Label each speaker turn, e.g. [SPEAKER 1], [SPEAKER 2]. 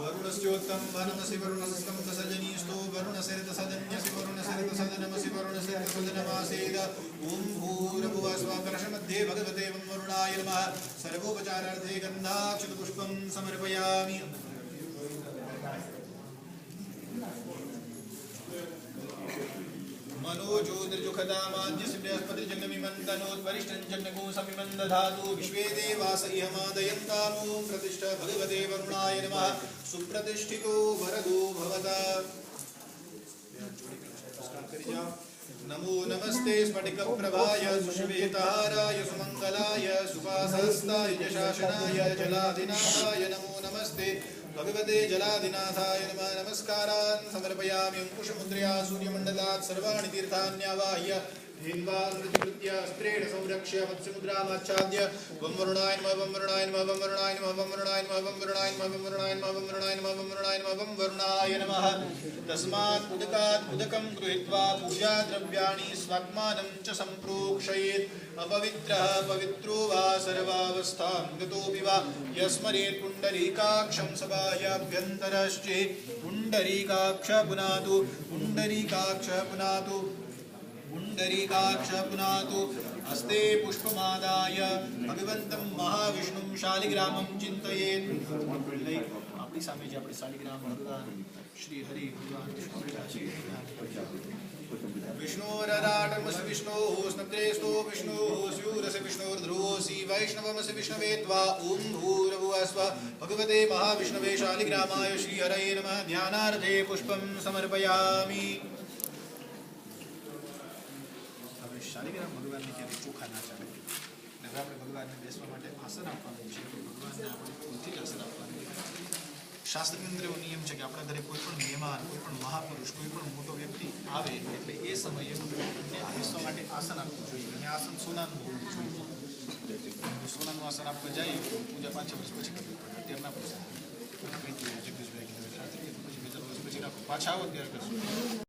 [SPEAKER 1] वरुणस्योत्तम वरुणसि वरुणस्कं तसजनीस्तो वरुणसरितसदन्यसि वरुणसरितसदनमसि वरुणसरितसदनमासीद ॐ भूर्भुवः स्वः कलशमध्ये भगवते वरुणाय नमः सर्वोपचारार्थे गन्धाक्षतपुष्पं समर्पयामि मनोज्योतिर्जुखदामाद्यस्य बृहस्पतिर्जन्ममिमन्तनोद्वरिष्ठं जन्मको समिमन्दधातु विश्वे देवास इहमादयन्तामो प्रतिष्ठा भगवते वरुणाय नमः सुप्रतिष्ठितो वरदो भवता नमो नमस्ते स्फटिकप्रभाय सुश्वेतहाराय सुमङ्गलाय सुपासहस्ताय यशासनाय जलाधिनाथाय नमो नमस्ते भगवते जलाधिनाथाय नमः नमस्कारान् समर्पयामि अंकुशमुद्रया सूर्यमण्डलात् सर्वाणि तीर्थान्यावाह्य हिन्वानृतिकृत्य अस्त्रेण संरक्ष्य मत्स्यमुद्रामाच्छाद्य वं वरुणाय नमः वं वरुणाय नमः वं वरुणाय नमः वं वरुणाय नमः वं वरुणाय नमः वं वरुणाय नमः वं वरुणाय नमः वं वरुणाय नमः वं वरुणाय नमः तस्मात् उदकात् उदकं गृहीत्वा पूजाद्रव्याणि स्वात्मानं च सम्प्रोक्षयेत् अपवित्रः पवित्रो वा सर्वावस्थां गतोऽपि वा यस्मरेत् पुण्डरीकाक्षं सभायाभ्यन्तरश्चेत् पुण्डरीकाक्ष पुनातु पुण्डरीकाक्ष पुनातु पुण्डरीकाक्ष पुनातु हस्ते पुष्पमादाय भगवन्तं महाविष्णुं शालिग्रामं चिन्तयेत् अपनी सामे जे આપણે શાલિગ્રામ ભગવાન શ્રી હરિ ભગવાન विष्णोरराटमसि विष्णोः स्नग्रेस्तो विष्णोः स्यूरसि विष्णोर्ध्रुवोऽसि वैष्णवमसि विष्णवे त्वा ॐ भूर्भुवः स्वः भगवते महाविष्णवे शालिग्रामाय श्रीहरये नमः ध्यानार्थे पुष्पं समर्पयामि शालिग्राम भगवान ने क्यारे चोखा ना चाले આપણે ભગવાનને બેસવા માટે આસન આપવાનું છે ભગવાનને આપણે ફૂલથી આસન આપવાનું શાસ્ત્રની અંદર એવો નિયમ છે કે આપણા ઘરે કોઈ પણ મહેમાન કોઈ પણ મહાપુરુષ કોઈ પણ મોટો વ્યક્તિ આવે એટલે એ સમયે ભગવાનને બેસવા માટે આસન આપવું જોઈએ અને આસન સોનાનું હોવું જોઈએ સોનાનું આસન આપવા જઈએ પૂજા 5-6 વર્ષ પછી કરવી પડે અત્યારના પછી જગદીશભાઈ કીધું પછી બીજા વર્ષ પછી રાખો પાછા આવો ત્યારે કરશું